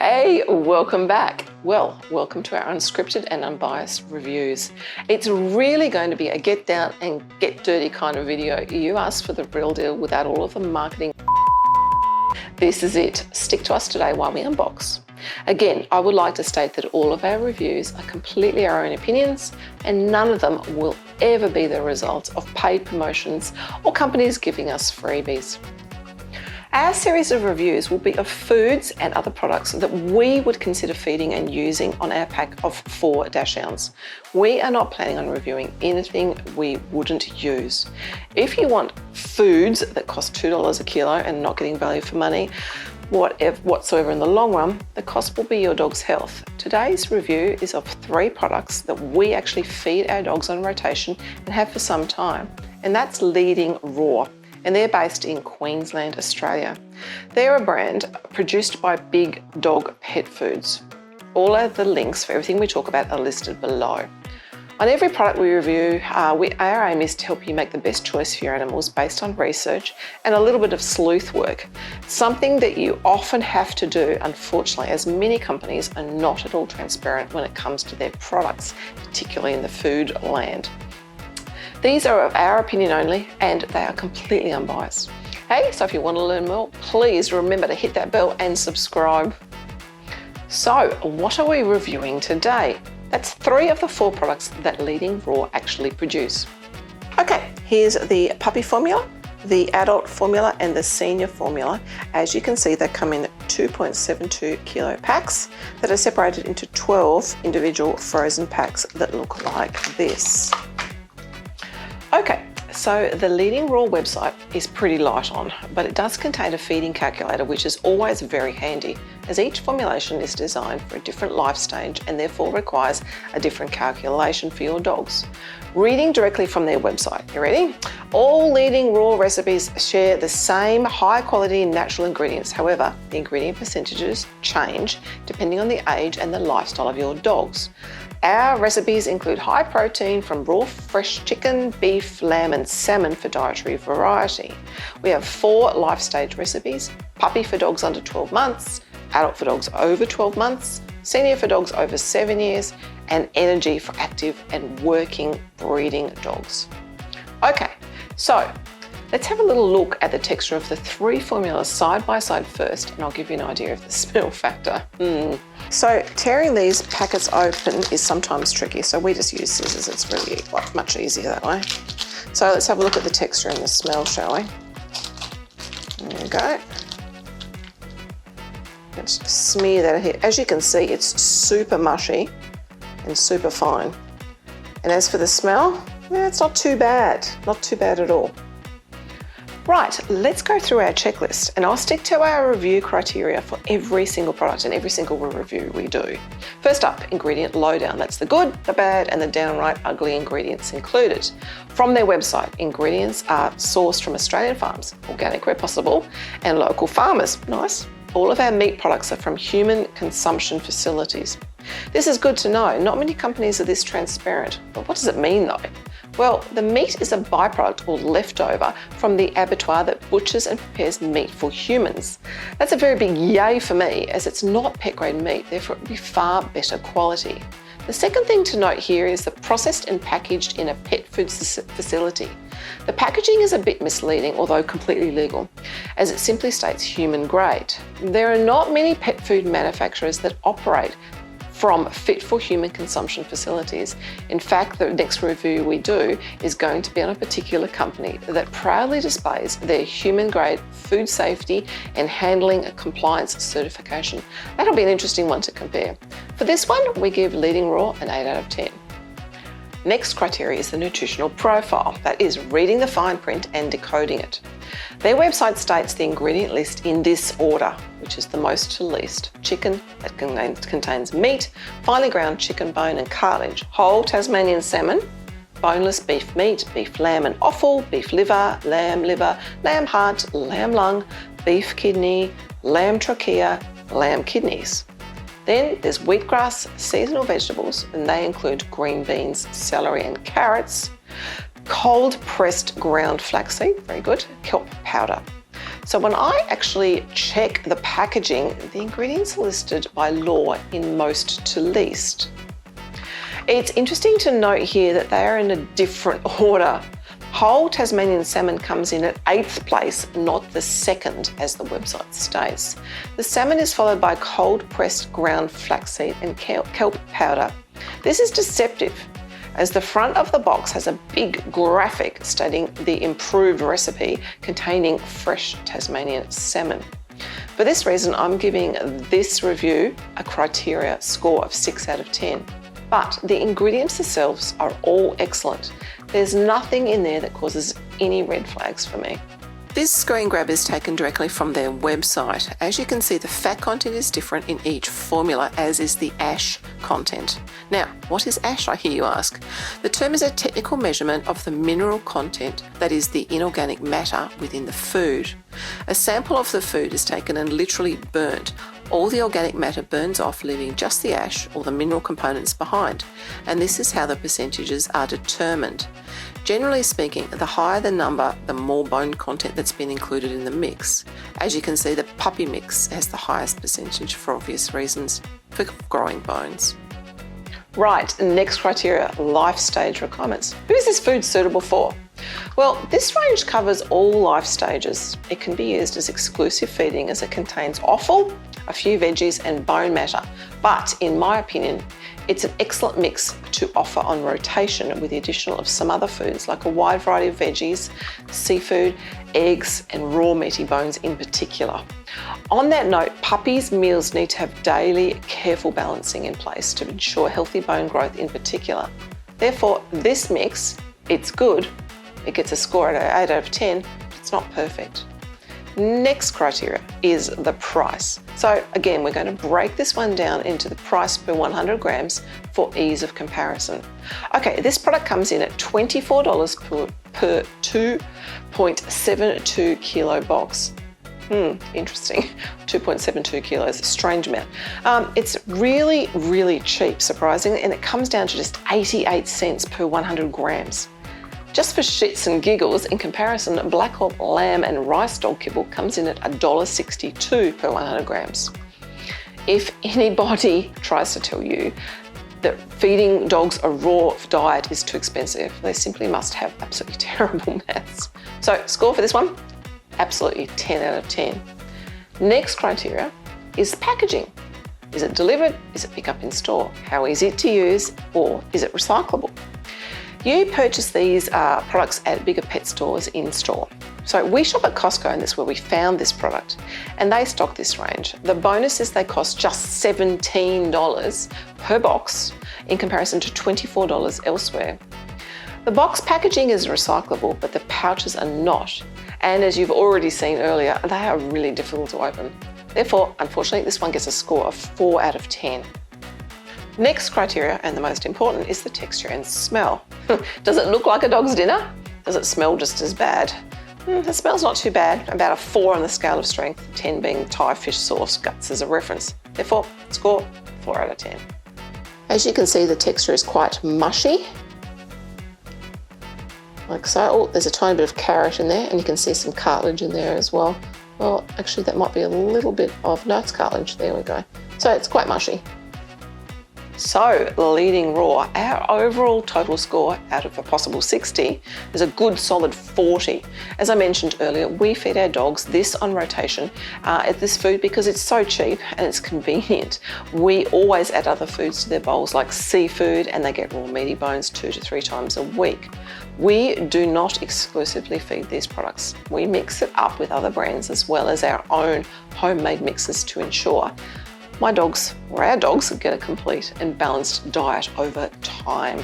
Hey, welcome back. Well, welcome to our unscripted and unbiased reviews. It's really going to be a get down and get dirty kind of video. You asked for the real deal without all of the marketing. This is it. Stick to us today while we unbox. Again, I would like to state that all of our reviews are completely our own opinions and none of them will ever be the result of paid promotions or companies giving us freebies. Our series of reviews will be of foods and other products that we would consider feeding and using on our pack of 4 dash ounce. We are not planning on reviewing anything we wouldn't use. If you want foods that cost $2 a kilo and not getting value for money, whatsoever in the long run, the cost will be your dog's health. Today's review is of 3 products that we actually feed our dogs on rotation and have for some time, and that's Leading Raw. And they're based in Queensland, Australia. They're a brand produced by Big Dog Pet Foods. All of the links for everything we talk about are listed below. On every product we review, our aim is to help you make the best choice for your animals based on research and a little bit of sleuth work. Something that you often have to do, unfortunately, as many companies are not at all transparent when it comes to their products, particularly in the food land. These are of our opinion only and they are completely unbiased. Hey, so if you want to learn more, please remember to hit that bell and subscribe. So what are we reviewing today? That's 3 of the 4 products that Leading Raw actually produce. Okay, here's the puppy formula, the adult formula and the senior formula. As you can see, they come in 2.72 kilo packs that are separated into 12 individual frozen packs that look like this. Okay, so the Leading Raw website is pretty light on, but it does contain a feeding calculator, which is always very handy, as each formulation is designed for a different life stage and therefore requires a different calculation for your dogs. Reading directly from their website, you ready? All Leading Raw recipes share the same high quality natural ingredients. However, the ingredient percentages change depending on the age and the lifestyle of your dogs. Our recipes include high protein from raw fresh chicken, beef, lamb and salmon for dietary variety. We have 4 life stage recipes: puppy for dogs under 12 months, adult for dogs over 12 months, senior for dogs over 7 years, and energy for active and working breeding dogs. Okay, so let's have a little look at the texture of the 3 formulas side by side first, and I'll give you an idea of the smell factor. So tearing these packets open is sometimes tricky, so we just use scissors. It's really much easier that way. So let's have a look at the texture and the smell, shall we? There we go. Let's smear that here. As you can see, it's super mushy and super fine. And as for the smell, yeah, it's not too bad. Not too bad at all. Right, let's go through our checklist and I'll stick to our review criteria for every single product and every single review we do. First up, ingredient lowdown. That's the good, the bad and the downright ugly ingredients included. From their website, ingredients are sourced from Australian farms, organic where possible, and local farmers. Nice. All of our meat products are from human consumption facilities. This is good to know. Not many companies are this transparent. But what does it mean though? Well, the meat is a byproduct or leftover from the abattoir that butchers and prepares meat for humans. That's a very big yay for me, as it's not pet grade meat, therefore it would be far better quality. The second thing to note here is the processed and packaged in a pet food facility. The packaging is a bit misleading, although completely legal, as it simply states human grade. There are not many pet food manufacturers that operate from fit for human consumption facilities. In fact, the next review we do is going to be on a particular company that proudly displays their human grade food safety and handling compliance certification. That'll be an interesting one to compare. For this one, we give Leading Raw an 8 out of 10. Next criteria is the nutritional profile, that is reading the fine print and decoding it. Their website states the ingredient list in this order, which is the most to least. Chicken, that contains meat, finely ground chicken bone and cartilage, whole Tasmanian salmon, boneless beef meat, beef lamb and offal, beef liver, lamb heart, lamb lung, beef kidney, lamb trachea, lamb kidneys. Then there's wheatgrass, seasonal vegetables, and they include green beans, celery and carrots, cold pressed ground flaxseed, very good, kelp powder. So when I actually check the packaging, the ingredients are listed by law in most to least. It's interesting to note here that they are in a different order. Whole Tasmanian salmon comes in at 8th place, not the 2nd, as the website states. The salmon is followed by cold pressed ground flaxseed and kelp powder. This is deceptive, as the front of the box has a big graphic stating the improved recipe containing fresh Tasmanian salmon. For this reason, I'm giving this review a criteria score of 6 out of 10. But the ingredients themselves are all excellent. There's nothing in there that causes any red flags for me. This screen grab is taken directly from their website. As you can see, the fat content is different in each formula, as is the ash content. Now, what is ash, I hear you ask? The term is a technical measurement of the mineral content, that is the inorganic matter within the food. A sample of the food is taken and literally burnt. All the organic matter burns off, leaving just the ash or the mineral components behind. And this is how the percentages are determined. Generally speaking, the higher the number, the more bone content that's been included in the mix. As you can see, the puppy mix has the highest percentage for obvious reasons, for growing bones. Right, next criteria, life stage requirements. Who is this food suitable for? Well, this range covers all life stages. It can be used as exclusive feeding as it contains offal, a few veggies and bone matter. But in my opinion, it's an excellent mix to offer on rotation with the addition of some other foods like a wide variety of veggies, seafood, eggs and raw meaty bones in particular. On that note, puppies' meals need to have daily careful balancing in place to ensure healthy bone growth in particular. Therefore, this mix, it's good. It gets a score at 8 out of 10. It's not perfect. Next criteria is the price. So again, we're going to break this one down into the price per 100 grams for ease of comparison. Okay, this product comes in at $24 per 2.72 kilo box. Interesting. 2.72 kilos, a strange amount. It's really, really cheap, surprisingly, and it comes down to just 88 cents per 100 grams. Just for shits and giggles, in comparison, Black Hawk lamb and rice dog kibble comes in at $1.62 per 100 grams. If anybody tries to tell you that feeding dogs a raw diet is too expensive, they simply must have absolutely terrible maths. So, score for this one? Absolutely 10 out of 10. Next criteria is packaging. Is it delivered? Is it pick up in store? How easy is it to use? Or is it recyclable? You purchase these products at bigger pet stores in store. So we shop at Costco, and that's where we found this product, and they stock this range. The bonus is they cost just $17 per box in comparison to $24 elsewhere. The box packaging is recyclable, but the pouches are not. And as you've already seen earlier, they are really difficult to open. Therefore, unfortunately, this one gets a score of 4 out of 10. Next criteria, and the most important, is the texture and smell. Does it look like a dog's dinner? Does it smell just as bad? It smells not too bad, about a 4 on the scale of strength, 10 being Thai fish sauce guts as a reference. Therefore, score 4 out of 10. As you can see, the texture is quite mushy, like so. Oh, there's a tiny bit of carrot in there, and you can see some cartilage in there as well. Well, actually that might be a little bit of, no, it's cartilage, there we go. So it's quite mushy. So, leading raw, our overall total score out of a possible 60 is a good solid 40. As I mentioned earlier, we feed our dogs this on rotation at this food because it's so cheap and it's convenient. We always add other foods to their bowls like seafood, and they get raw meaty bones 2 to 3 times a week. We do not exclusively feed these products. We mix it up with other brands as well as our own homemade mixes to ensure my dogs, or our dogs, get a complete and balanced diet over time.